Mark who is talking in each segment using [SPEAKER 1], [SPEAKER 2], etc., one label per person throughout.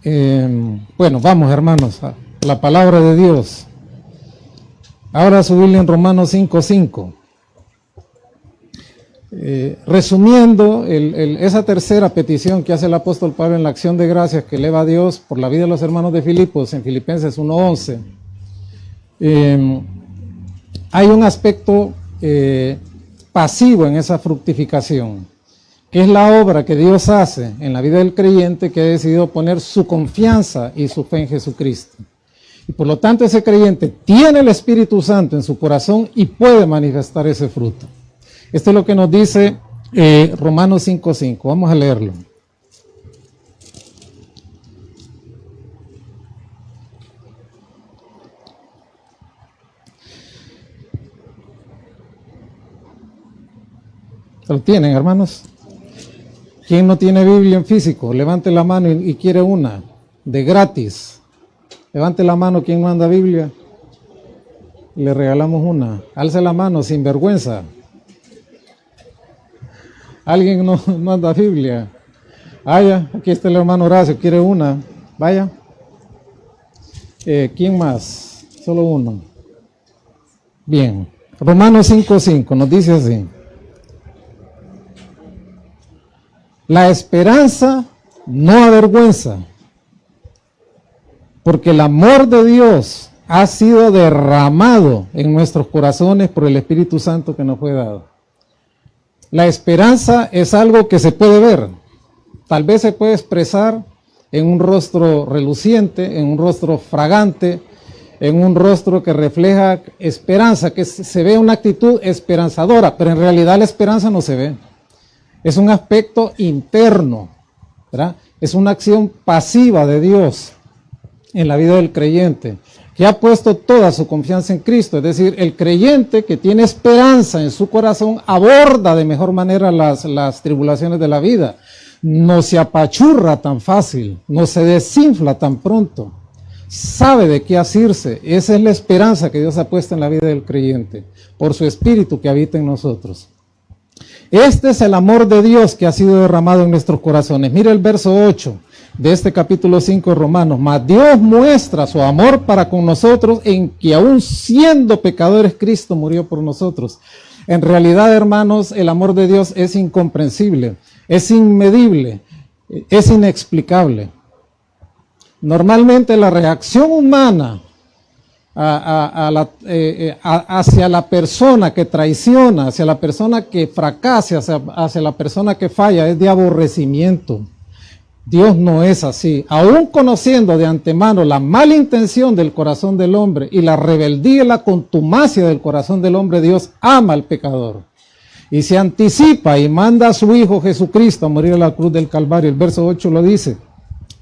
[SPEAKER 1] Bueno, vamos hermanos, a la palabra de Dios. Ahora su Biblia en Romanos 5:5. Resumiendo esa tercera petición que hace el apóstol Pablo en la acción de gracias que eleva a Dios por la vida de los hermanos de Filipos en Filipenses 1:11, hay un aspecto pasivo en esa fructificación, que es la obra que Dios hace en la vida del creyente que ha decidido poner su confianza y su fe en Jesucristo. Y por lo tanto ese creyente tiene el Espíritu Santo en su corazón y puede manifestar ese fruto. Esto es lo que nos dice Romanos 5:5. Vamos a leerlo. ¿Lo tienen, hermanos? ¿Quién no tiene Biblia en físico? Levante la mano y quiere una, de gratis. Levante la mano, ¿quién manda Biblia? Le regalamos una. Alce la mano, sin vergüenza. ¿Alguien no manda Biblia? Vaya, aquí está el hermano Horacio, quiere una. Vaya. ¿Quién más? Solo uno. Bien. Romanos 5:5 nos dice así. La esperanza no avergüenza, porque el amor de Dios ha sido derramado en nuestros corazones por el Espíritu Santo que nos fue dado. La esperanza es algo que se puede ver, tal vez se puede expresar en un rostro reluciente, en un rostro fragante, en un rostro que refleja esperanza, que se ve una actitud esperanzadora, pero en realidad la esperanza no se ve. Es un aspecto interno, ¿verdad? Es una acción pasiva de Dios en la vida del creyente, que ha puesto toda su confianza en Cristo. Es decir, el creyente que tiene esperanza en su corazón aborda de mejor manera las tribulaciones de la vida. No se apachurra tan fácil, no se desinfla tan pronto. Sabe de qué asirse. Esa es la esperanza que Dios ha puesto en la vida del creyente, por su Espíritu que habita en nosotros. Este es el amor de Dios que ha sido derramado en nuestros corazones. Mira el verso 8 de este capítulo 5 de Romanos. Mas Dios muestra su amor para con nosotros en que aún siendo pecadores, Cristo murió por nosotros. En realidad, hermanos, el amor de Dios es incomprensible, es inmedible, es inexplicable. Normalmente la reacción humana hacia la persona que traiciona, hacia la persona que fracasa, hacia la persona que falla, es de aborrecimiento. Dios no es así. Aún conociendo de antemano la mala intención del corazón del hombre y la rebeldía y la contumacia del corazón del hombre, Dios ama al pecador y se anticipa y manda a su Hijo Jesucristo a morir a la cruz del Calvario. El verso 8 lo dice.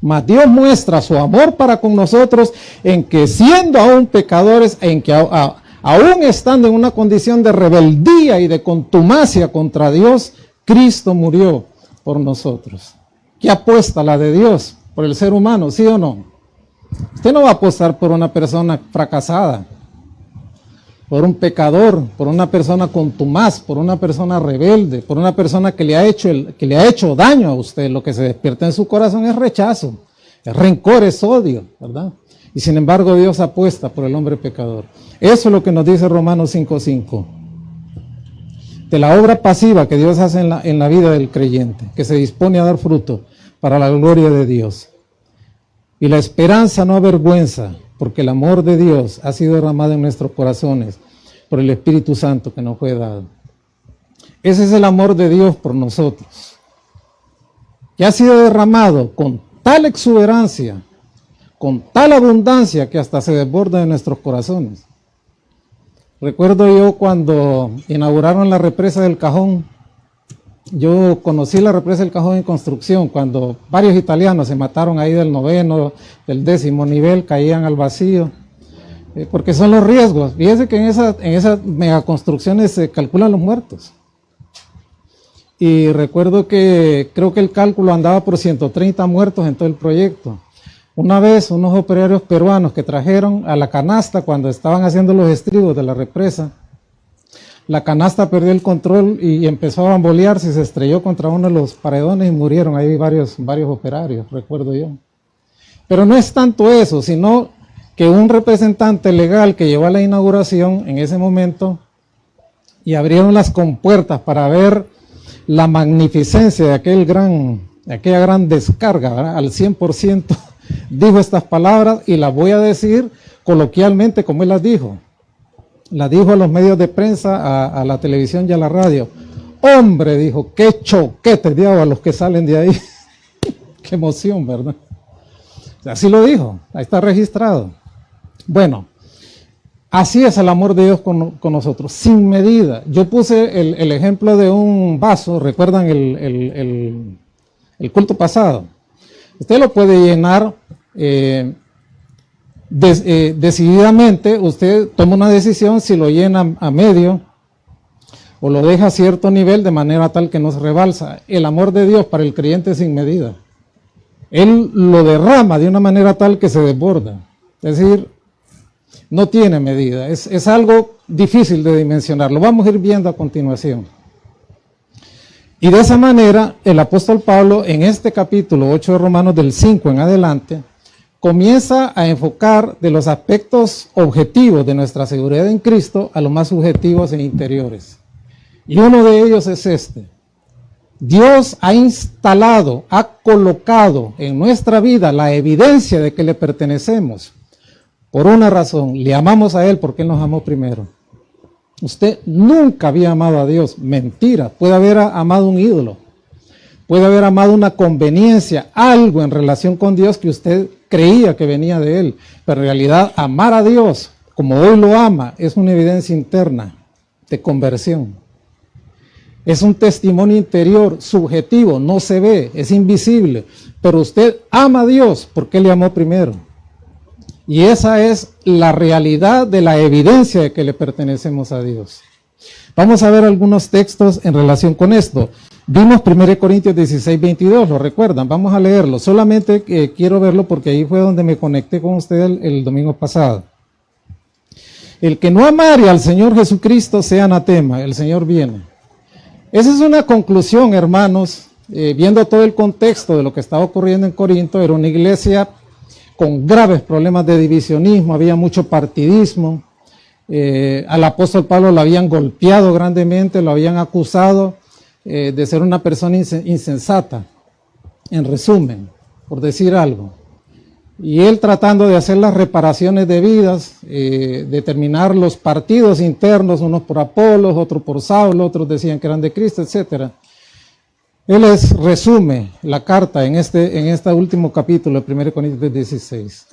[SPEAKER 1] Mas Dios muestra su amor para con nosotros en que siendo aún pecadores, en que aún estando en una condición de rebeldía y de contumacia contra Dios, Cristo murió por nosotros. ¿Qué apuesta la de Dios por el ser humano? ¿Sí o no? Usted no va a apostar por una persona fracasada, por un pecador, por una persona contumaz, por una persona rebelde, por una persona que le ha hecho daño a usted. Lo que se despierta en su corazón es rechazo, es rencor, es odio, ¿verdad? Y sin embargo Dios apuesta por el hombre pecador. Eso es lo que nos dice Romanos 5:5. De la obra pasiva que Dios hace en la vida del creyente, que se dispone a dar fruto para la gloria de Dios. Y la esperanza no avergüenza, porque el amor de Dios ha sido derramado en nuestros corazones por el Espíritu Santo que nos fue dado. Ese es el amor de Dios por nosotros, que ha sido derramado con tal exuberancia, con tal abundancia que hasta se desborda en nuestros corazones. Recuerdo yo cuando inauguraron la represa del Cajón. Yo conocí la represa del Cajón en construcción, cuando varios italianos se mataron ahí del 9º, del 10º nivel, caían al vacío, porque son los riesgos. Fíjense que en esas megaconstrucciones se calculan los muertos. Y recuerdo que creo que el cálculo andaba por 130 muertos en todo el proyecto. Una vez unos operarios peruanos que trajeron a la canasta cuando estaban haciendo los estribos de la represa, la canasta perdió el control y empezó a bambolearse y se estrelló contra uno de los paredones y murieron ahí varios operarios, recuerdo yo. Pero no es tanto eso, sino que un representante legal que llevó a la inauguración en ese momento y abrieron las compuertas para ver la magnificencia de aquella gran descarga, ¿verdad? Al 100%, dijo estas palabras y las voy a decir coloquialmente como él las dijo. Las dijo a los medios de prensa, a la televisión y a la radio. Hombre, dijo, qué choquete, diablo, a los que salen de ahí. Qué emoción, ¿verdad? Así lo dijo, ahí está registrado. Bueno, así es el amor de Dios con nosotros, sin medida. Yo puse el ejemplo de un vaso, ¿recuerdan el culto pasado? Usted lo puede llenar decididamente, usted toma una decisión si lo llena a medio o lo deja a cierto nivel de manera tal que no se rebalsa. El amor de Dios para el creyente es sin medida. Él lo derrama de una manera tal que se desborda. Es decir, no tiene medida. Es algo difícil de dimensionar. Lo vamos a ir viendo a continuación. Y de esa manera, el apóstol Pablo, en este capítulo 8 de Romanos, del 5 en adelante, comienza a enfocar de los aspectos objetivos de nuestra seguridad en Cristo a los más subjetivos e interiores. Y uno de ellos es este. Dios ha instalado, ha colocado en nuestra vida la evidencia de que le pertenecemos. Por una razón, le amamos a Él porque Él nos amó primero. Usted nunca había amado a Dios. Mentira, puede haber amado un ídolo. Puede haber amado una conveniencia, algo en relación con Dios que usted creía que venía de Él. Pero en realidad, amar a Dios, como hoy lo ama, es una evidencia interna de conversión. Es un testimonio interior, subjetivo, no se ve, es invisible. Pero usted ama a Dios porque Él le amó primero. Y esa es la realidad de la evidencia de que le pertenecemos a Dios. Vamos a ver algunos textos en relación con esto. Vimos 1 Corintios 16, 22, ¿lo recuerdan? Vamos a leerlo. Solamente quiero verlo porque ahí fue donde me conecté con usted el domingo pasado. El que no amare al Señor Jesucristo sea anatema, el Señor viene. Esa es una conclusión, hermanos, viendo todo el contexto de lo que estaba ocurriendo en Corinto. Era una iglesia con graves problemas de divisionismo, había mucho partidismo. Al apóstol Pablo lo habían golpeado grandemente, lo habían acusado de ser una persona insensata, en resumen, por decir algo. Y él tratando de hacer las reparaciones debidas, determinar los partidos internos, unos por Apolos, otros por Saulo, otros decían que eran de Cristo, etc. Él les resume la carta en este último capítulo de 1 Corintios 16.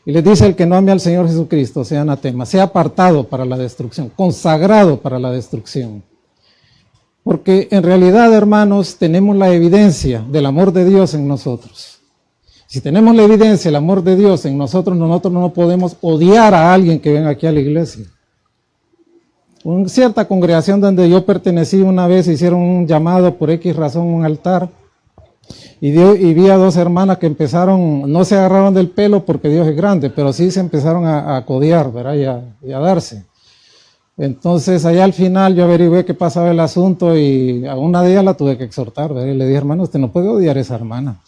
[SPEAKER 1] Y les dice: el que no ame al Señor Jesucristo sea anatema, sea apartado para la destrucción, consagrado para la destrucción. Porque en realidad, hermanos, tenemos la evidencia del amor de Dios en nosotros. Si tenemos la evidencia del amor de Dios en nosotros no podemos odiar a alguien que venga aquí a la iglesia. En cierta congregación donde yo pertenecí una vez, hicieron un llamado por X razón, un altar, y vi a dos hermanas que empezaron, no se agarraron del pelo porque Dios es grande, pero sí se empezaron a codear, ¿verdad? Y a darse. Entonces allá al final yo averigué qué pasaba el asunto y a una de ellas la tuve que exhortar, ¿verdad? Y le dije: hermano, usted no puede odiar a esa hermana.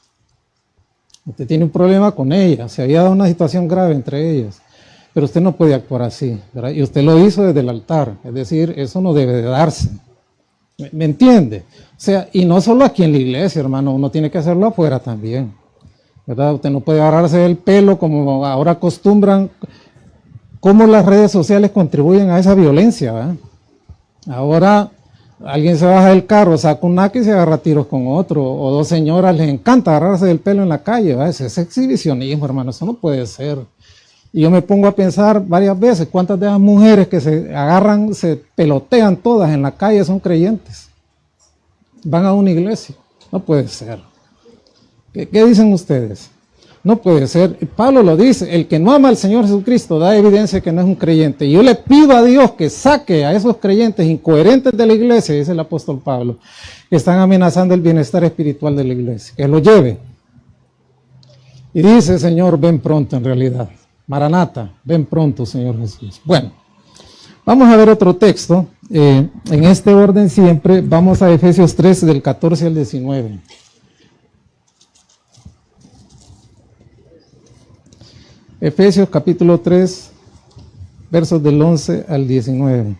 [SPEAKER 1] Usted tiene un problema con ella, se había dado una situación grave entre ellas, pero usted no puede actuar así, ¿verdad? Y usted lo hizo desde el altar, es decir, eso no debe de darse. ¿Me entiende? O sea, y no solo aquí en la iglesia, hermano, uno tiene que hacerlo afuera también, ¿verdad? Usted no puede agarrarse del pelo como ahora acostumbran, cómo las redes sociales contribuyen a esa violencia, ¿verdad? Ahora alguien se baja del carro, saca un naque y se agarra a tiros con otro, o dos señoras les encanta agarrarse del pelo en la calle, ¿verdad? Ese es exhibicionismo, hermano, eso no puede ser. Y yo me pongo a pensar varias veces, cuántas de esas mujeres que se agarran, se pelotean todas en la calle son creyentes, van a una iglesia, no puede ser. ¿Qué dicen ustedes? No puede ser. Pablo lo dice: el que no ama al Señor Jesucristo da evidencia que no es un creyente. Y yo le pido a Dios que saque a esos creyentes incoherentes de la iglesia, dice el apóstol Pablo, que están amenazando el bienestar espiritual de la iglesia, que lo lleve. Y dice: Señor, ven pronto en realidad. Maranata, ven pronto, Señor Jesús. Bueno, vamos a ver otro texto. En este orden siempre, vamos a Efesios 3, del 14 al 19. Efesios capítulo 3, versos del 11 al 19.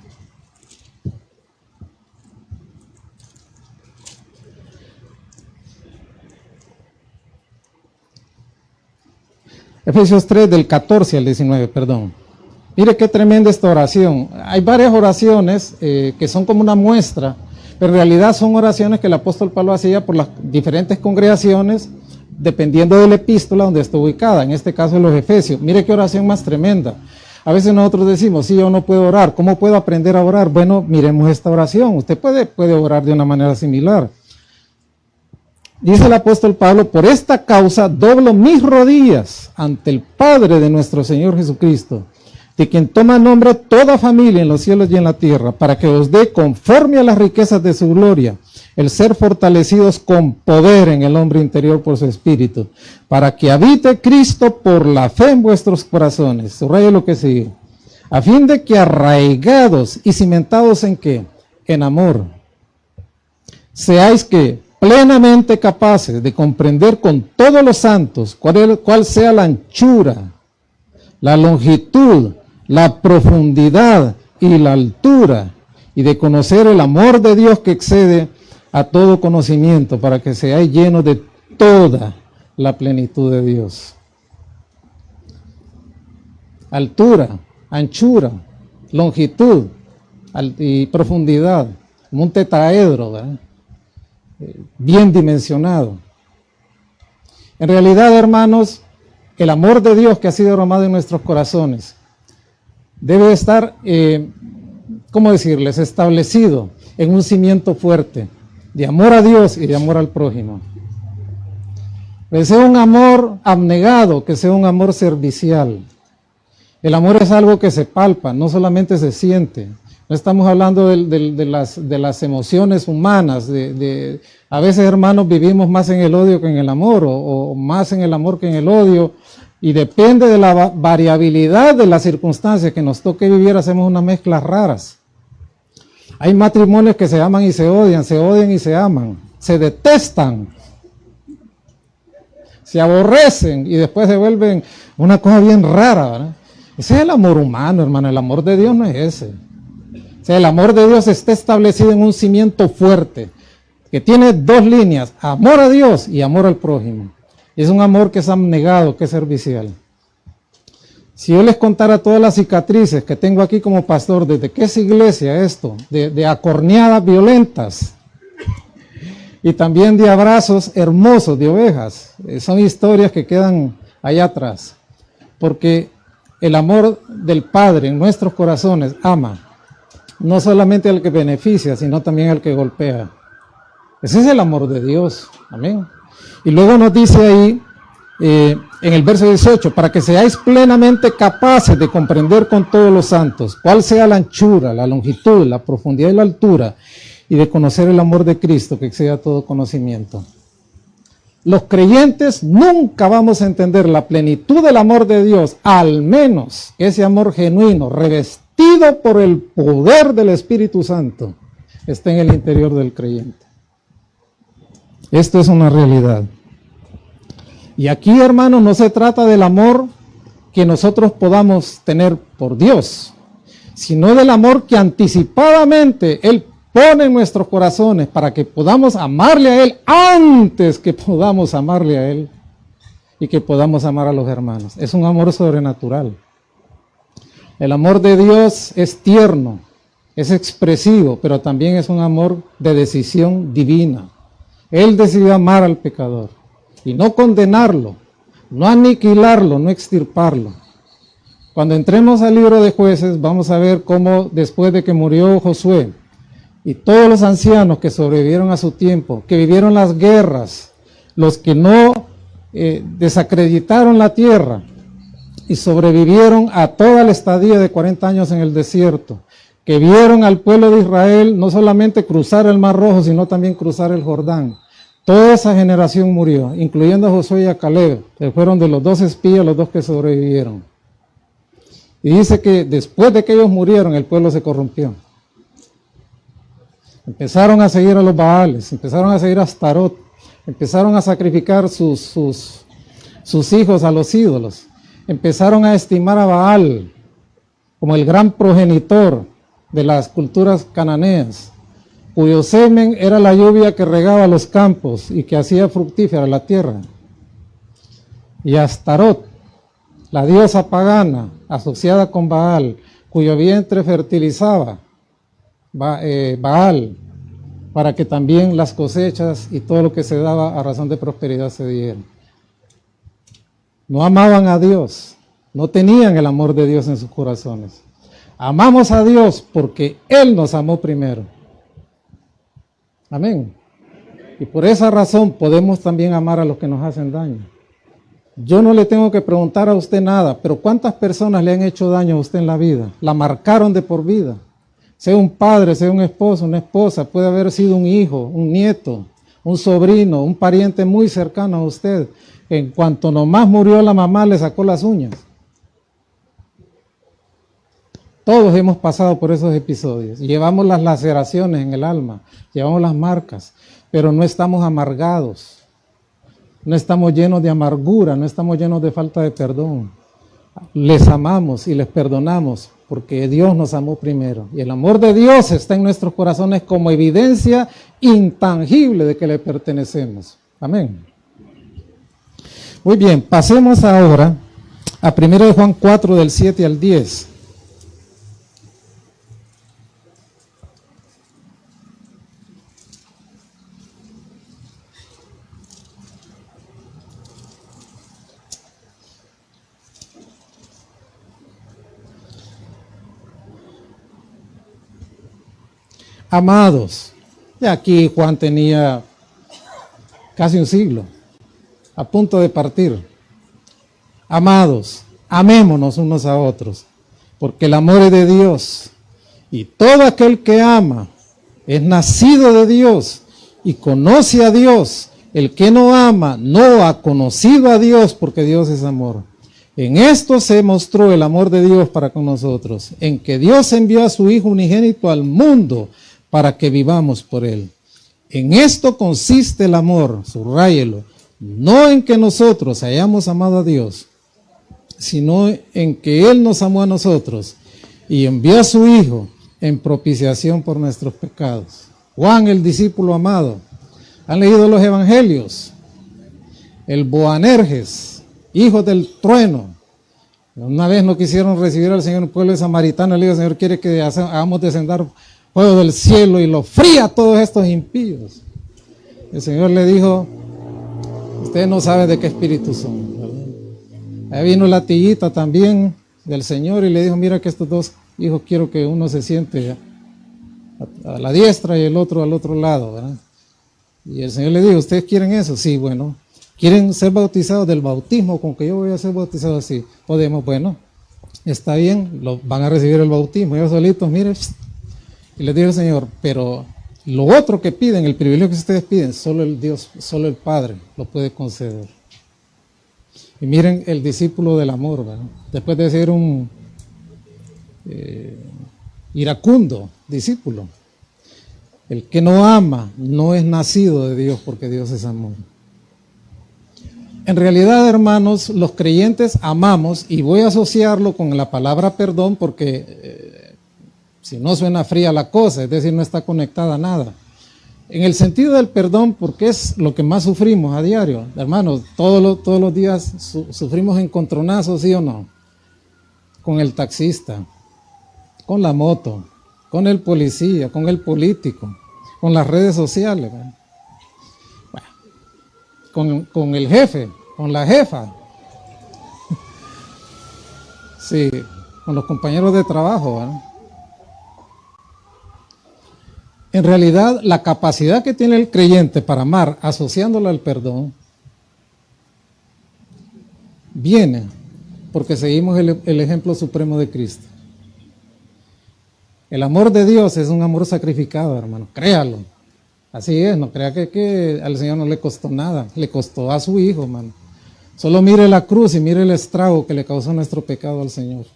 [SPEAKER 1] Efesios 3 del 14 al 19, perdón. Mire qué tremenda esta oración. Hay varias oraciones que son como una muestra, pero en realidad son oraciones que el apóstol Pablo hacía por las diferentes congregaciones, dependiendo de la epístola donde está ubicada, en este caso en los Efesios. Mire qué oración más tremenda. A veces nosotros decimos, sí, yo no puedo orar, ¿cómo puedo aprender a orar? Bueno, miremos esta oración, usted puede orar de una manera similar. Dice el apóstol Pablo, por esta causa doblo mis rodillas ante el Padre de nuestro Señor Jesucristo, de quien toma nombre toda familia en los cielos y en la tierra, para que os dé conforme a las riquezas de su gloria, el ser fortalecidos con poder en el hombre interior por su espíritu, para que habite Cristo por la fe en vuestros corazones. Subraya lo que sigue. A fin de que arraigados y cimentados en ¿qué? En amor, seáis que plenamente capaces de comprender con todos los santos cuál sea la anchura, la longitud, la profundidad y la altura, y de conocer el amor de Dios que excede a todo conocimiento, para que seáis llenos de toda la plenitud de Dios. Altura, anchura, longitud y profundidad, como un tetraedro, ¿verdad? Bien dimensionado. En realidad, hermanos, el amor de Dios que ha sido derramado en nuestros corazones debe estar, ¿cómo decirles?, establecido en un cimiento fuerte de amor a Dios y de amor al prójimo. Que sea un amor abnegado, que sea un amor servicial. El amor es algo que se palpa, no solamente se siente. No estamos hablando de las emociones humanas. A veces, hermanos, vivimos más en el odio que en el amor, o más en el amor que en el odio, y depende de la variabilidad de las circunstancias que nos toque vivir, hacemos unas mezclas raras. Hay matrimonios que se aman y se odian y se aman, se detestan, se aborrecen y después se vuelven una cosa bien rara, ¿verdad? Ese es el amor humano, hermano. El amor de Dios no es ese. O sea, el amor de Dios está establecido en un cimiento fuerte, que tiene dos líneas, amor a Dios y amor al prójimo. Es un amor que es abnegado, que es servicial. Si yo les contara todas las cicatrices que tengo aquí como pastor, ¿desde qué es iglesia esto? De acorneadas violentas y también de abrazos hermosos de ovejas. Son historias que quedan allá atrás, porque el amor del Padre en nuestros corazones ama, no solamente al que beneficia, sino también al que golpea. Ese es el amor de Dios, amén. Y luego nos dice ahí, en el verso 18, para que seáis plenamente capaces de comprender con todos los santos cuál sea la anchura, la longitud, la profundidad y la altura, y de conocer el amor de Cristo que exceda todo conocimiento. Los creyentes nunca vamos a entender la plenitud del amor de Dios, al menos ese amor genuino, revestido por el poder del Espíritu Santo, está en el interior del creyente. Esto es una realidad. Y aquí, hermanos, no se trata del amor que nosotros podamos tener por Dios, sino del amor que anticipadamente Él pone en nuestros corazones para que podamos amarle a Él antes que podamos amarle a Él y que podamos amar a los hermanos. Es un amor sobrenatural. El amor de Dios es tierno, es expresivo, pero también es un amor de decisión divina. Él decidió amar al pecador y no condenarlo, no aniquilarlo, no extirparlo. Cuando entremos al libro de Jueces, vamos a ver cómo después de que murió Josué y todos los ancianos que sobrevivieron a su tiempo, que vivieron las guerras, los que no desacreditaron la tierra y sobrevivieron a toda la estadía de 40 años en el desierto, que vieron al pueblo de Israel no solamente cruzar el Mar Rojo, sino también cruzar el Jordán. Toda esa generación murió, incluyendo a Josué y a Caleb, que fueron de los 2 espías los 2 que sobrevivieron. Y dice que después de que ellos murieron, el pueblo se corrompió. Empezaron a seguir a los Baales, empezaron a seguir a Astarot, empezaron a sacrificar sus hijos a los ídolos. empezaron a estimar a Baal como el gran progenitor de las culturas cananeas, cuyo semen era la lluvia que regaba los campos y que hacía fructífera la tierra. Y Astarot, la diosa pagana asociada con Baal, cuyo vientre fertilizaba Baal, para que también las cosechas y todo lo que se daba a razón de prosperidad se dieran. No amaban a Dios, no tenían el amor de Dios en sus corazones. Amamos a Dios porque Él nos amó primero. Amén. Y por esa razón podemos también amar a los que nos hacen daño. Yo no le tengo que preguntar a usted nada, pero ¿cuántas personas le han hecho daño a usted en la vida? La marcaron de por vida. Sea un padre, sea un esposo, una esposa, puede haber sido un hijo, un nieto, un sobrino, un pariente muy cercano a usted. En cuanto nomás murió la mamá, le sacó las uñas. Todos hemos pasado por esos episodios. Llevamos las laceraciones en el alma, llevamos las marcas, pero no estamos amargados. No estamos llenos de amargura, no estamos llenos de falta de perdón. Les amamos y les perdonamos porque Dios nos amó primero. Y el amor de Dios está en nuestros corazones como evidencia intangible de que le pertenecemos. Amén. Muy bien, pasemos ahora a 1 Juan 4 del 7 al 10. Amados, y aquí Juan tenía casi un siglo, a punto de partir. Amados, amémonos unos a otros, porque el amor es de Dios, y todo aquel que ama es nacido de Dios y conoce a Dios. El que no ama no ha conocido a Dios, porque Dios es amor. En esto se mostró el amor de Dios para con nosotros, en que Dios envió a su Hijo unigénito al mundo para que vivamos por Él. En esto consiste el amor, subráyelo, no en que nosotros hayamos amado a Dios, sino en que Él nos amó a nosotros y envió a su Hijo en propiciación por nuestros pecados. Juan, el discípulo amado, han leído los evangelios, el Boanerges, hijo del trueno. Una vez no quisieron recibir al Señor en el pueblo samaritano, le dijo: Señor, quiere que hagamos descender fuego del cielo y lo fría a todos estos impíos. El Señor le dijo: usted no sabe de qué espíritu son, ¿verdad? Ahí vino la tiguita también del Señor y le dijo: mira que estos dos hijos quiero que uno se siente a la diestra y el otro al otro lado, ¿verdad? Y el Señor le dijo: ¿ustedes quieren eso? Sí, bueno. ¿Quieren ser bautizados del bautismo con que yo voy a ser bautizado así? Podemos, bueno, está bien, van a recibir el bautismo. Ellos solitos, miren. Y les dijo el Señor: pero lo otro que piden, el privilegio que ustedes piden, solo el Dios, solo el Padre lo puede conceder. Y miren el discípulo del amor, ¿verdad? Después de ser un iracundo discípulo, el que no ama no es nacido de Dios, porque Dios es amor. En realidad, hermanos, los creyentes amamos, y voy a asociarlo con la palabra perdón porque si no suena fría la cosa, es decir, no está conectada a nada. En el sentido del perdón, porque es lo que más sufrimos a diario, hermanos, todos los días sufrimos encontronazos, ¿sí o no? Con el taxista, con la moto, con el policía, con el político, con las redes sociales, ¿verdad? Con el jefe, con la jefa, sí, con los compañeros de trabajo, ¿verdad? En realidad, la capacidad que tiene el creyente para amar, asociándola al perdón, viene porque seguimos el ejemplo supremo de Cristo. El amor de Dios es un amor sacrificado, hermano, créalo. Así es, no crea que al Señor no le costó nada, le costó a su Hijo, hermano. Solo mire la cruz y mire el estrago que le causó nuestro pecado al Señor,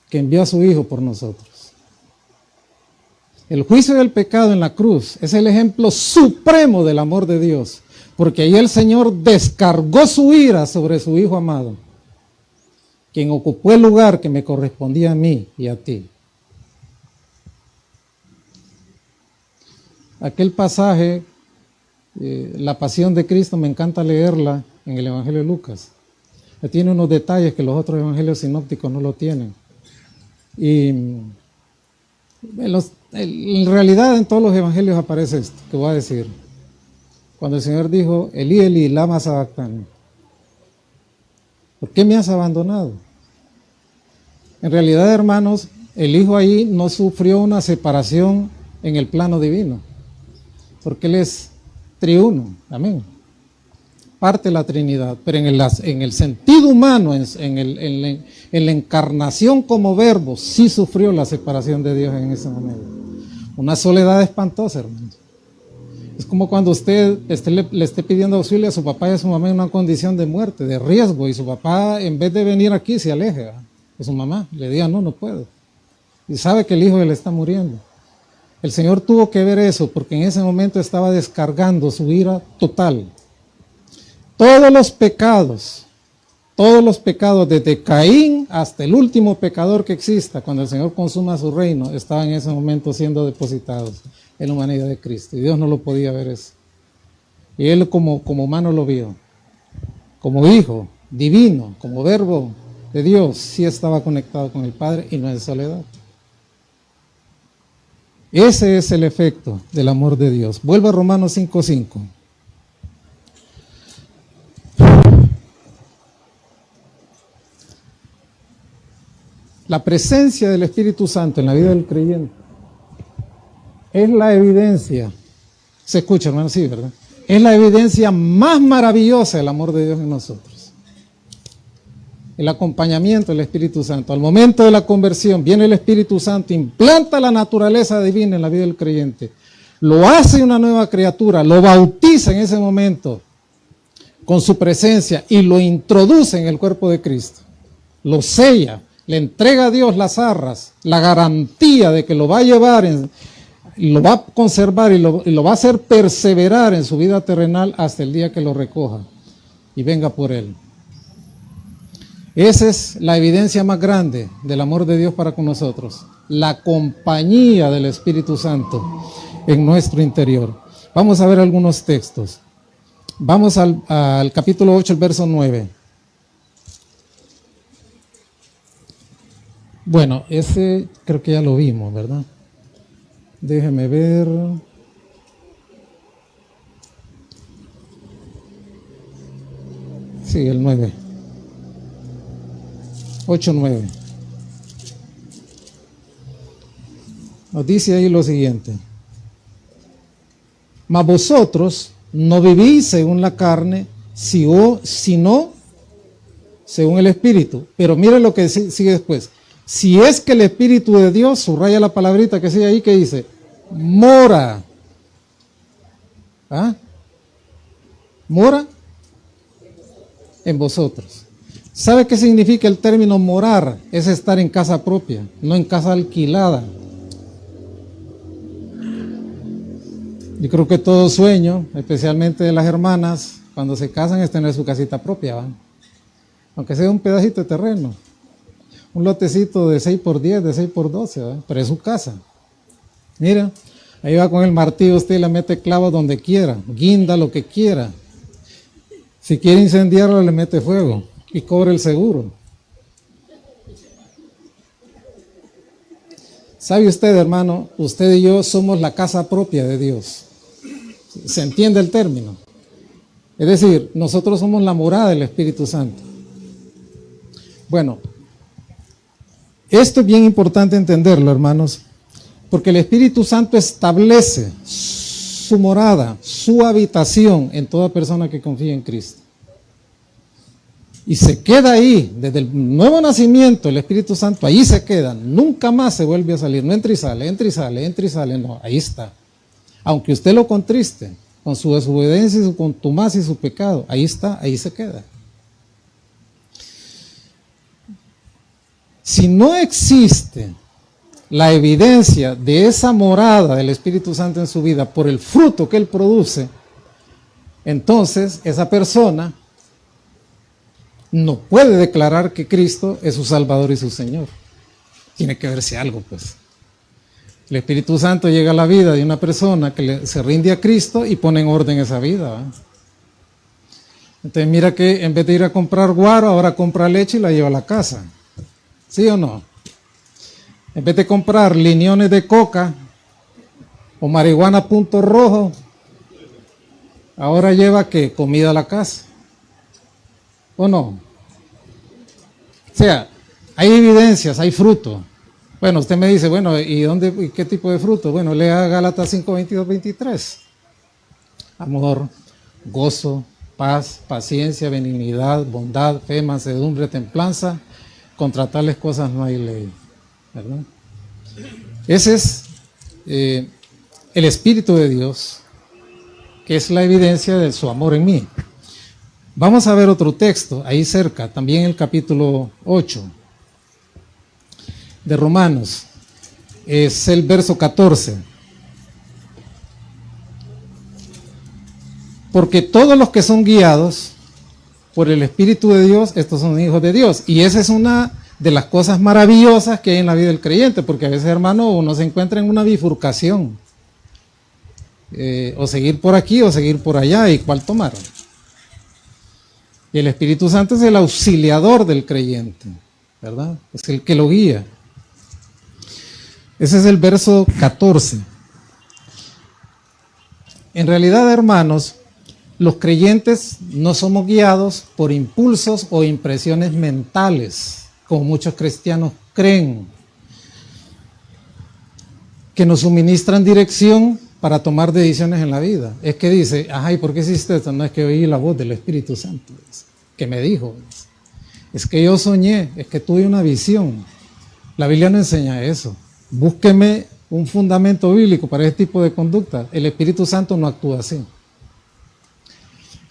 [SPEAKER 1] que envió a su Hijo por nosotros. El juicio del pecado en la cruz es el ejemplo supremo del amor de Dios. Porque ahí el Señor descargó su ira sobre su Hijo amado, quien ocupó el lugar que me correspondía a mí y a ti. Aquel pasaje, la pasión de Cristo, me encanta leerla en el Evangelio de Lucas. Tiene unos detalles que los otros evangelios sinópticos no lo tienen. Y en realidad en todos los evangelios aparece esto que voy a decir. Cuando el Señor dijo, Elí, Elí, lama sabactani. ¿Por qué me has abandonado? En realidad, hermanos, el Hijo ahí no sufrió una separación en el plano divino, porque Él es triuno, amén. Parte de la Trinidad, pero en el sentido humano, en la encarnación como verbo, sí sufrió la separación de Dios en ese momento. Una soledad espantosa, hermanos. Es como cuando usted le esté pidiendo auxilio a su papá y a su mamá en una condición de muerte, de riesgo, y su papá, en vez de venir aquí, se aleje de su mamá, le diga, no puedo. Y sabe que el hijo le está muriendo. El Señor tuvo que ver eso, porque en ese momento estaba descargando su ira total. Todos los pecados, desde Caín hasta el último pecador que exista, cuando el Señor consuma su reino, estaban en ese momento siendo depositados en la humanidad de Cristo. Y Dios no lo podía ver eso. Y Él como humano lo vio. Como hijo divino, como verbo de Dios, sí estaba conectado con el Padre y no en soledad. Ese es el efecto del amor de Dios. Vuelvo a Romanos 5:5. La presencia del Espíritu Santo en la vida del creyente es la evidencia, se escucha, hermano, sí, ¿verdad? Es la evidencia más maravillosa del amor de Dios en nosotros. El acompañamiento del Espíritu Santo. Al momento de la conversión viene el Espíritu Santo, implanta la naturaleza divina en la vida del creyente, lo hace una nueva criatura, lo bautiza en ese momento con su presencia y lo introduce en el cuerpo de Cristo, lo sella, le entrega a Dios las arras, la garantía de que lo va a llevar, lo va a conservar y lo va a hacer perseverar en su vida terrenal hasta el día que lo recoja y venga por él. Esa es la evidencia más grande del amor de Dios para con nosotros, la compañía del Espíritu Santo en nuestro interior. Vamos a ver algunos textos. Vamos al capítulo 8, el verso 9. Bueno, ese creo que ya lo vimos, ¿verdad? Déjeme ver. Sí, el 9. 8:9. Nos dice ahí lo siguiente. Mas vosotros no vivís según la carne, sino según el Espíritu. Pero mire lo que sigue después. Si es que el Espíritu de Dios, subraya la palabrita que sigue ahí, que dice, mora. ¿Ah? Mora en vosotros. ¿Sabe qué significa el término morar? Es estar en casa propia, no en casa alquilada. Yo creo que todo sueño, especialmente de las hermanas, cuando se casan, es tener su casita propia, ¿va? Aunque sea un pedacito de terreno. Un lotecito de 6x10, de 6x12, ¿verdad? Pero es su casa. Mira, ahí va con el martillo, usted le mete clavos donde quiera, guinda lo que quiera. Si quiere incendiarlo, le mete fuego y cobra el seguro. ¿Sabe usted, hermano? Usted y yo somos la casa propia de Dios. ¿Se entiende el término? Es decir, nosotros somos la morada del Espíritu Santo. Bueno, esto es bien importante entenderlo, hermanos, porque el Espíritu Santo establece su morada, su habitación en toda persona que confía en Cristo. Y se queda ahí, desde el nuevo nacimiento, el Espíritu Santo ahí se queda, nunca más se vuelve a salir, no entra y sale, entra y sale, entra y sale, no, ahí está. Aunque usted lo contriste, con su desobediencia y su contumacia y su pecado, ahí está, ahí se queda. Si no existe la evidencia de esa morada del Espíritu Santo en su vida por el fruto que Él produce, entonces esa persona no puede declarar que Cristo es su Salvador y su Señor. Tiene que verse algo, pues. El Espíritu Santo llega a la vida de una persona que se rinde a Cristo y pone en orden esa vida, ¿verdad? Entonces mira que en vez de ir a comprar guaro, ahora compra leche y la lleva a la casa. ¿Sí o no? En vez de comprar liñones de coca o marihuana punto rojo, ahora lleva ¿qué? Comida a la casa. ¿O no? O sea, hay evidencias, hay fruto. Bueno, usted me dice, bueno, ¿y qué tipo de fruto? Bueno, lea Gálatas 5, 22, 23. Amor, gozo, paz, paciencia, benignidad, bondad, fe, mansedumbre, templanza. Contra tales cosas no hay ley, ¿verdad? Ese es el Espíritu de Dios, que es la evidencia de su amor en mí. Vamos a ver otro texto, ahí cerca, también el capítulo 8 de Romanos, es el verso 14. Porque todos los que son guiados por el Espíritu de Dios, estos son hijos de Dios. Y esa es una de las cosas maravillosas que hay en la vida del creyente, porque a veces, hermano, uno se encuentra en una bifurcación. O seguir por aquí o seguir por allá, ¿y cuál tomar? Y el Espíritu Santo es el auxiliador del creyente, ¿verdad? Es el que lo guía. Ese es el verso 14. En realidad, hermanos, los creyentes no somos guiados por impulsos o impresiones mentales, como muchos cristianos creen, que nos suministran dirección para tomar decisiones en la vida. Es que dice, ajá, ¿y por qué hiciste esto? No, es que oí la voz del Espíritu Santo, que me dijo. Es que yo soñé, es que tuve una visión. La Biblia no enseña eso. Búsqueme un fundamento bíblico para este tipo de conducta. El Espíritu Santo no actúa así.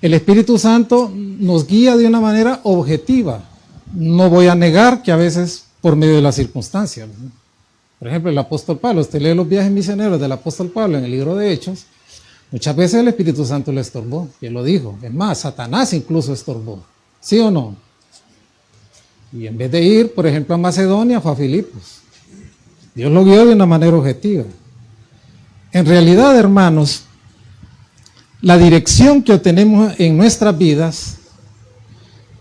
[SPEAKER 1] El Espíritu Santo nos guía de una manera objetiva. No voy a negar que a veces por medio de las circunstancias, ¿no? Por ejemplo, el apóstol Pablo, usted lee los viajes misioneros del apóstol Pablo en el libro de Hechos, muchas veces el Espíritu Santo le estorbó, y él lo dijo. Es más, Satanás incluso estorbó. ¿Sí o no? Y en vez de ir, por ejemplo, a Macedonia, fue a Filipos. Dios lo guió de una manera objetiva. En realidad, hermanos, la dirección que obtenemos en nuestras vidas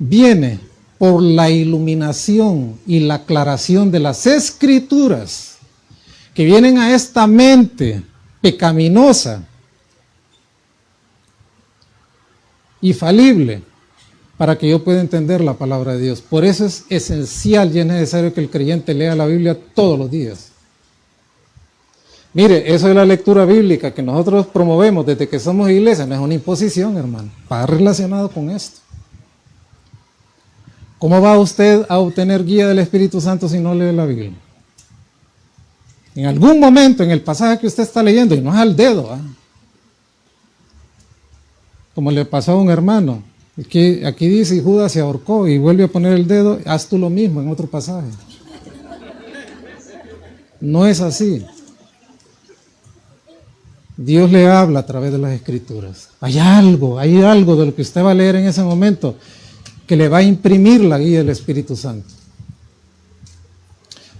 [SPEAKER 1] viene por la iluminación y la aclaración de las Escrituras que vienen a esta mente pecaminosa y falible para que yo pueda entender la palabra de Dios. Por eso es esencial y es necesario que el creyente lea la Biblia todos los días. Mire, eso de la lectura bíblica que nosotros promovemos desde que somos iglesia, no es una imposición, hermano, va relacionado con esto. ¿Cómo va usted a obtener guía del Espíritu Santo si no lee la Biblia? En algún momento, en el pasaje que usted está leyendo, y no es al dedo, como le pasó a un hermano, que aquí dice, y Judas se ahorcó, y vuelve a poner el dedo, haz tú lo mismo en otro pasaje. No es así. Dios le habla a través de las Escrituras. Hay algo de lo que usted va a leer en ese momento que le va a imprimir la guía del Espíritu Santo.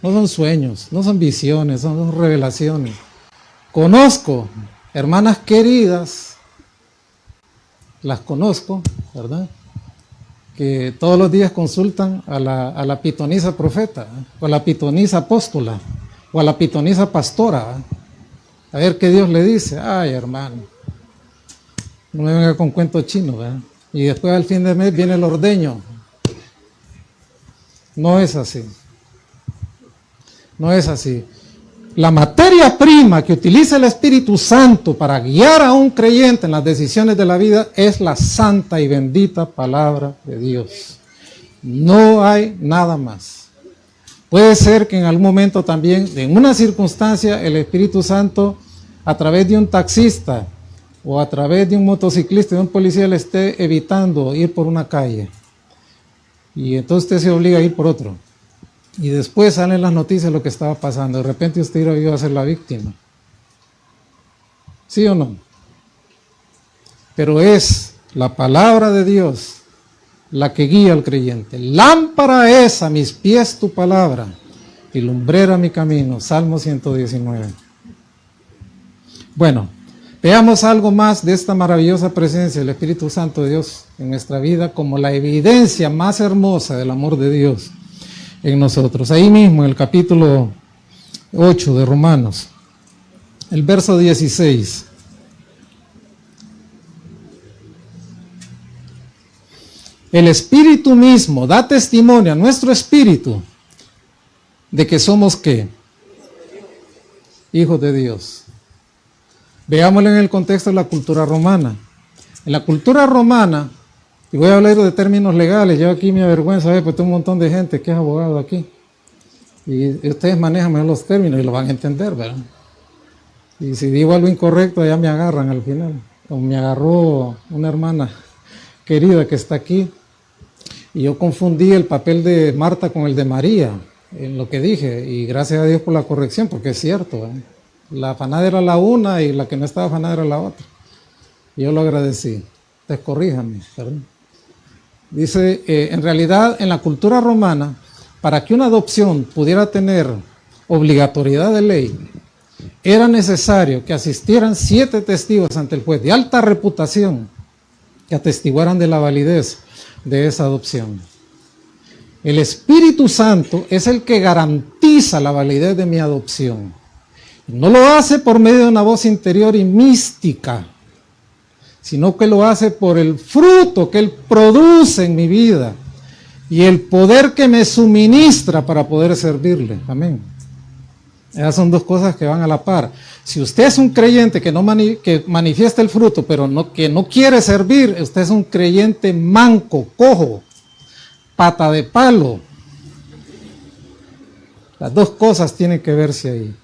[SPEAKER 1] No son sueños, no son visiones, son revelaciones. Conozco hermanas queridas, las conozco, ¿verdad? Que todos los días consultan a la pitonisa profeta, o a la pitonisa apóstola, o a la pitonisa pastora, a ver qué Dios le dice. Ay, hermano, no me venga con cuentos chinos, ¿verdad? Y después al fin de mes viene el ordeño. No es así. No es así. La materia prima que utiliza el Espíritu Santo para guiar a un creyente en las decisiones de la vida es la santa y bendita palabra de Dios. No hay nada más. Puede ser que en algún momento también, en una circunstancia, el Espíritu Santo, a través de un taxista o a través de un motociclista, de un policía, le esté evitando ir por una calle. Y entonces usted se obliga a ir por otro. Y después salen las noticias de lo que estaba pasando. De repente usted iba a ser la víctima. ¿Sí o no? pero es la palabra de Dios la que guía al creyente. Lámpara es a mis pies tu palabra y lumbrera mi camino. Salmo 119. Bueno, veamos algo más de esta maravillosa presencia del Espíritu Santo de Dios en nuestra vida como la evidencia más hermosa del amor de Dios en nosotros. Ahí mismo en el capítulo 8 de Romanos, el verso 16. El Espíritu mismo da testimonio a nuestro espíritu de que somos ¿qué? Hijos de Dios. Veámoslo en el contexto de la cultura romana. En la cultura romana, y voy a hablar de términos legales, yo aquí me avergüenza, pues tengo un montón de gente que es abogado aquí. Y ustedes manejan mejor los términos y lo van a entender, ¿verdad? Y si digo algo incorrecto, ya me agarran al final. Como me agarró una hermana querida que está aquí. Y yo confundí el papel de Marta con el de María en lo que dije. Y gracias a Dios por la corrección, porque es cierto, ¿eh? La afanada era la una y la que no estaba afanada era la otra. Y yo lo agradecí. Entonces corríjame, perdón. Dice, en realidad en la cultura romana, para que una adopción pudiera tener obligatoriedad de ley, era necesario que asistieran 7 testigos ante el juez de alta reputación que atestiguaran de la validez de esa adopción. El Espíritu Santo es el que garantiza la validez de mi adopción. No lo hace por medio de una voz interior y mística, sino que lo hace por el fruto que Él produce en mi vida y el poder que me suministra para poder servirle. Amén. Esas son dos cosas que van a la par. Si usted es un creyente que manifiesta el fruto, pero que no quiere servir, usted es un creyente manco, cojo, pata de palo. Las dos cosas tienen que verse ahí.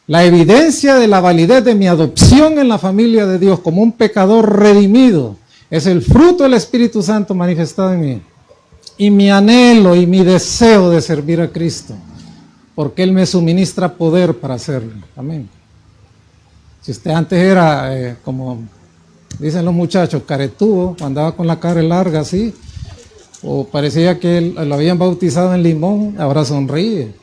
[SPEAKER 1] La evidencia de la validez de mi adopción en la familia de Dios como un pecador redimido es el fruto del Espíritu Santo manifestado en mí. Y mi anhelo y mi deseo de servir a Cristo, porque Él me suministra poder para hacerlo. Amén. Si usted antes era, como dicen los muchachos, caretudo, andaba con la cara larga así, o parecía que lo habían bautizado en limón, ahora sonríe,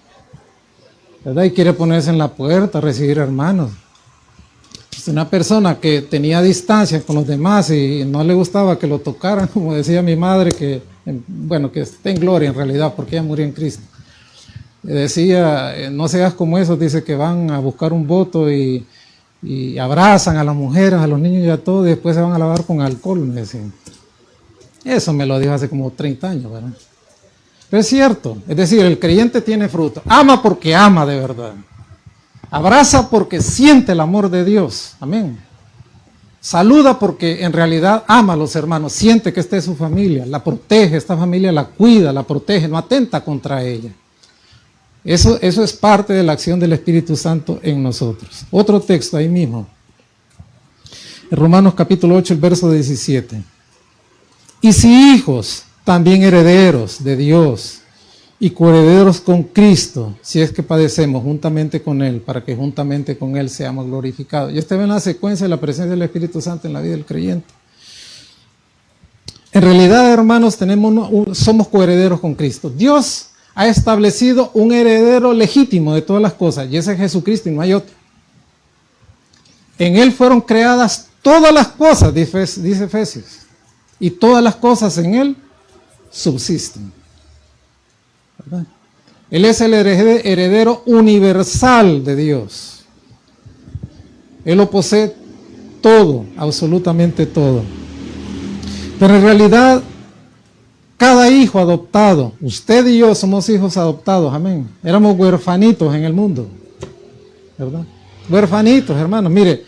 [SPEAKER 1] ¿verdad? Y quiere ponerse en la puerta, recibir hermanos. Es una persona que tenía distancia con los demás y no le gustaba que lo tocaran, como decía mi madre, que esté en gloria en realidad, porque ella murió en Cristo. Decía, no seas como esos, dice que van a buscar un voto y abrazan a las mujeres, a los niños y a todo, y después se van a lavar con alcohol, me decían. Eso me lo dijo hace como 30 años, ¿verdad? Pero es cierto, es decir, el creyente tiene fruto. Ama porque ama de verdad. Abraza porque siente el amor de Dios. Amén. Saluda porque en realidad ama a los hermanos, siente que esta es su familia, la protege, esta familia la cuida, la protege, no atenta contra ella. Eso es parte de la acción del Espíritu Santo en nosotros. Otro texto ahí mismo. En Romanos capítulo 8, el verso 17. Y si hijos, también herederos de Dios y coherederos con Cristo, si es que padecemos juntamente con Él, para que juntamente con Él seamos glorificados. Y ve en la secuencia de la presencia del Espíritu Santo en la vida del creyente. En realidad, hermanos, somos coherederos con Cristo. Dios ha establecido un heredero legítimo de todas las cosas, y ese es Jesucristo y no hay otro. En Él fueron creadas todas las cosas, dice Efesios, y todas las cosas en Él subsisten. ¿Verdad? Él es el heredero universal de Dios. Él lo posee todo, absolutamente todo. Pero en realidad, cada hijo adoptado, usted y yo somos hijos adoptados, amén. Éramos huerfanitos en el mundo, ¿verdad? Huerfanitos, hermanos. Mire,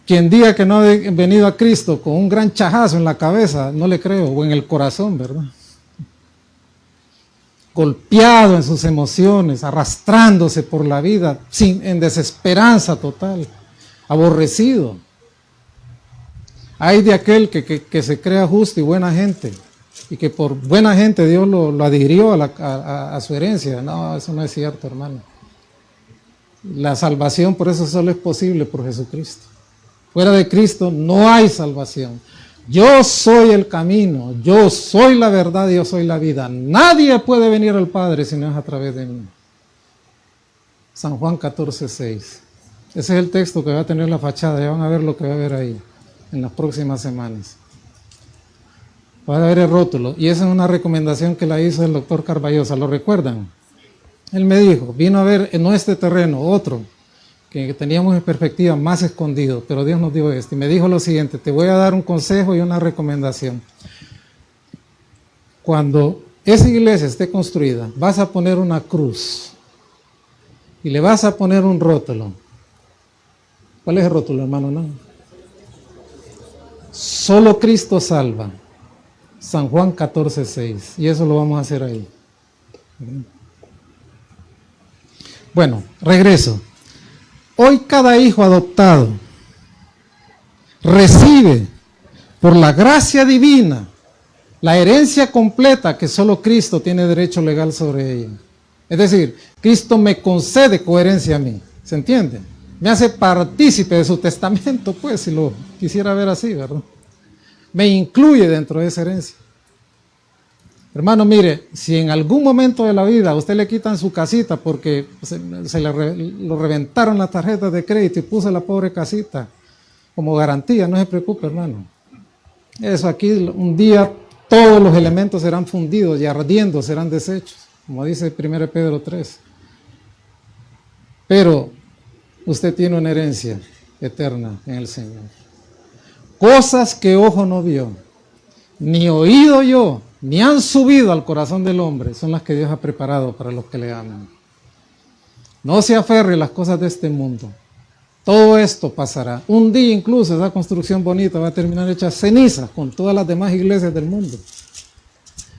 [SPEAKER 1] quien diga que no ha venido a Cristo con un gran chajazo en la cabeza, no le creo, o en el corazón, ¿verdad? Golpeado en sus emociones, arrastrándose por la vida, en desesperanza total, aborrecido. Hay de aquel que se crea justo y buena gente, y que por buena gente Dios lo adhirió a su herencia. No, eso no es cierto, hermano. La salvación por eso solo es posible por Jesucristo. Fuera de Cristo no hay salvación. Yo soy el camino, yo soy la verdad y yo soy la vida. Nadie puede venir al Padre si no es a través de mí. San Juan 14:6. Ese es el texto que va a tener la fachada. Ya van a ver lo que va a haber ahí en las próximas semanas. Va a haber el rótulo. Y esa es una recomendación que la hizo el doctor Carballosa. ¿Lo recuerdan? Él me dijo, vino a ver en este terreno otro que teníamos en perspectiva más escondido, pero Dios nos dio este. Y me dijo lo siguiente: te voy a dar un consejo y una recomendación. Cuando esa iglesia esté construida, vas a poner una cruz y le vas a poner un rótulo. ¿Cuál es el rótulo, hermano? No. Solo Cristo salva. San Juan 14:6. Y eso lo vamos a hacer ahí. Bueno, regreso. Hoy cada hijo adoptado recibe por la gracia divina la herencia completa que solo Cristo tiene derecho legal sobre ella. Es decir, Cristo me concede coherencia a mí. ¿Se entiende? Me hace partícipe de su testamento, pues, si lo quisiera ver así, ¿verdad? Me incluye dentro de esa herencia. Hermano, mire, si en algún momento de la vida a usted le quitan su casita porque lo reventaron las tarjetas de crédito y puso la pobre casita como garantía, no se preocupe, hermano. Eso aquí, un día todos los elementos serán fundidos y ardiendo serán deshechos, como dice 1 Pedro 3. Pero usted tiene una herencia eterna en el Señor. Cosas que ojo no vio, ni oído yo, ni han subido al corazón del hombre, son las que Dios ha preparado para los que le aman. No se aferre a las cosas de este mundo. Todo esto pasará. Un día incluso esa construcción bonita va a terminar hecha cenizas con todas las demás iglesias del mundo.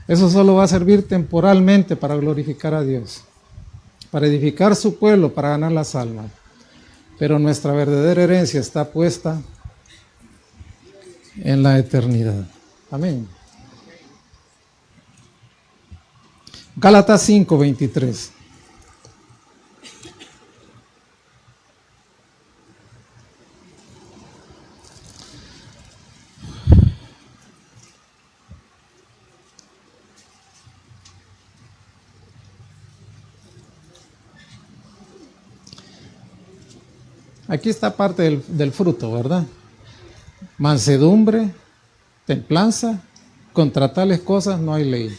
[SPEAKER 1] Eso solo va a servir temporalmente para glorificar a Dios, para edificar su pueblo, para ganar las almas. Pero nuestra verdadera herencia está puesta en la eternidad. Amén. Gálatas 5:23. Aquí está parte del fruto, ¿verdad? Mansedumbre, templanza, contra tales cosas no hay ley.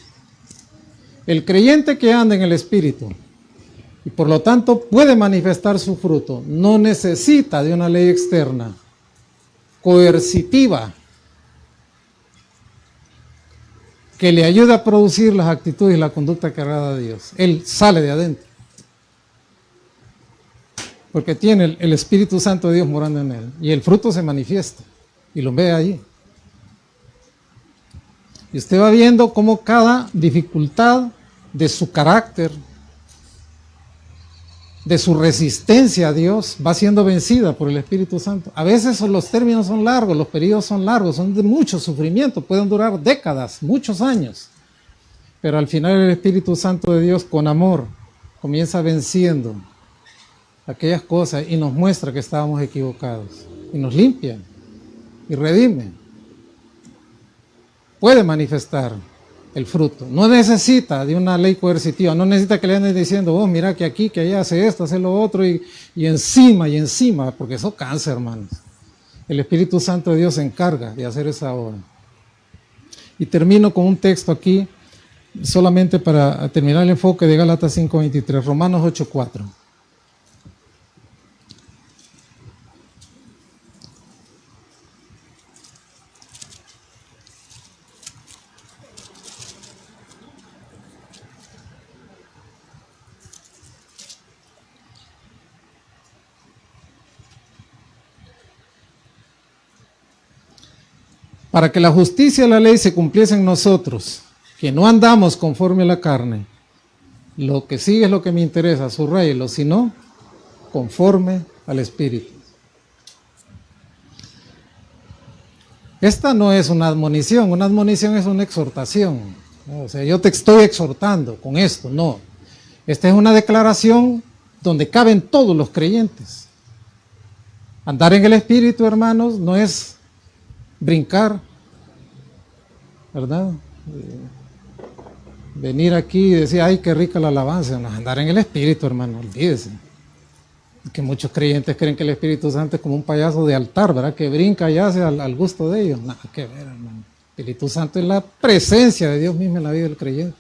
[SPEAKER 1] El creyente que anda en el Espíritu y por lo tanto puede manifestar su fruto, no necesita de una ley externa, coercitiva, que le ayude a producir las actitudes y la conducta que agrada a Dios. Él sale de adentro, porque tiene el Espíritu Santo de Dios morando en él, y el fruto se manifiesta, y lo ve ahí. Y usted va viendo cómo cada dificultad de su carácter, de su resistencia a Dios, va siendo vencida por el Espíritu Santo. A veces los términos son largos, los periodos son largos, son de mucho sufrimiento, pueden durar décadas, muchos años. Pero al final el Espíritu Santo de Dios, con amor, comienza venciendo aquellas cosas y nos muestra que estábamos equivocados. Y nos limpia y redime. Puede manifestar el fruto. No necesita de una ley coercitiva, no necesita que le anden diciendo, oh, mira que aquí, que allá hace esto, hace lo otro, y encima, porque eso cansa, hermanos. El Espíritu Santo de Dios se encarga de hacer esa obra. Y termino con un texto aquí, solamente para terminar el enfoque de Gálatas 5:23, Romanos 8:4. Para que la justicia de la ley se cumpliese en nosotros, que no andamos conforme a la carne. Lo que sigue es lo que me interesa, subrayelo, sino conforme al Espíritu. Esta no es una admonición es una exhortación. O sea, yo te estoy exhortando con esto, no. Esta es una declaración donde caben todos los creyentes. Andar en el Espíritu, hermanos, no es brincar, ¿verdad? Venir aquí y decir, ay, qué rica la alabanza. No, andar en el Espíritu, hermano, olvídese. Que muchos creyentes creen que el Espíritu Santo es como un payaso de altar, ¿verdad? Que brinca y hace al gusto de ellos. Nada que ver, hermano. El Espíritu Santo es la presencia de Dios mismo en la vida del creyente,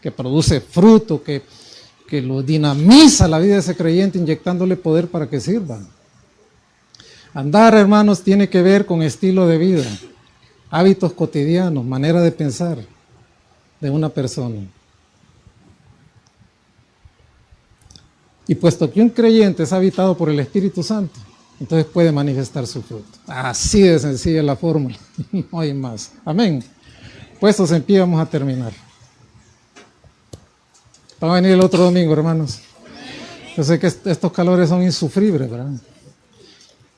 [SPEAKER 1] que produce fruto, que lo dinamiza la vida de ese creyente, inyectándole poder para que sirva. Andar, hermanos, tiene que ver con estilo de vida, hábitos cotidianos, manera de pensar de una persona. Y puesto que un creyente es habitado por el Espíritu Santo, entonces puede manifestar su fruto. Así de sencilla es la fórmula, no hay más. Amén. Puestos en pie, vamos a terminar. Van a venir el otro domingo, hermanos. Yo sé que estos calores son insufribles, ¿verdad?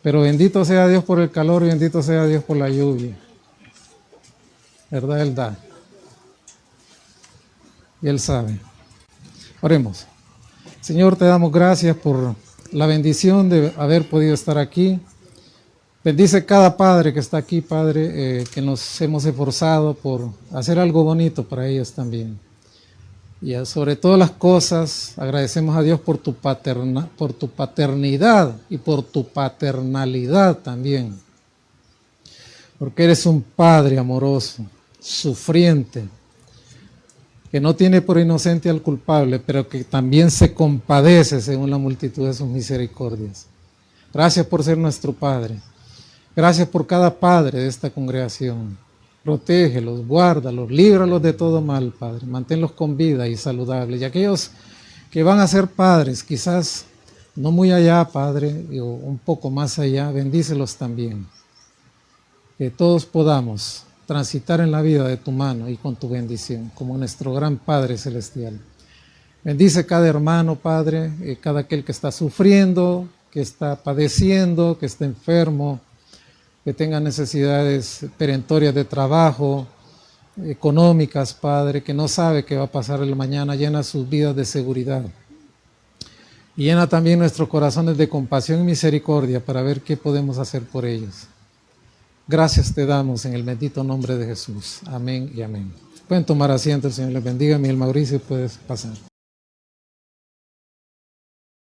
[SPEAKER 1] Pero bendito sea Dios por el calor y bendito sea Dios por la lluvia. ¿Verdad? Él da. Y Él sabe. Oremos. Señor, te damos gracias por la bendición de haber podido estar aquí. Bendice cada padre que está aquí, Padre, que nos hemos esforzado por hacer algo bonito para ellos también. Y sobre todas las cosas, agradecemos a Dios por tu paternidad y por tu paternalidad también. Porque eres un Padre amoroso, sufriente, que no tiene por inocente al culpable, pero que también se compadece según la multitud de sus misericordias. Gracias por ser nuestro Padre. Gracias por cada padre de esta congregación. Protégelos, guárdalos, líbralos de todo mal, Padre. Manténlos con vida y saludables. Y aquellos que van a ser padres, quizás no muy allá, Padre, o un poco más allá, bendícelos también. Que todos podamos transitar en la vida de tu mano y con tu bendición, como nuestro gran Padre Celestial. Bendice cada hermano, Padre, cada aquel que está sufriendo, que está padeciendo, que está enfermo, que tenga necesidades perentorias de trabajo, económicas, Padre, que no sabe qué va a pasar el mañana. Llena sus vidas de seguridad. Y llena también nuestros corazones de compasión y misericordia para ver qué podemos hacer por ellos. Gracias te damos en el bendito nombre de Jesús. Amén y amén. Pueden tomar asiento, el Señor les bendiga. Miguel Mauricio, puedes pasar.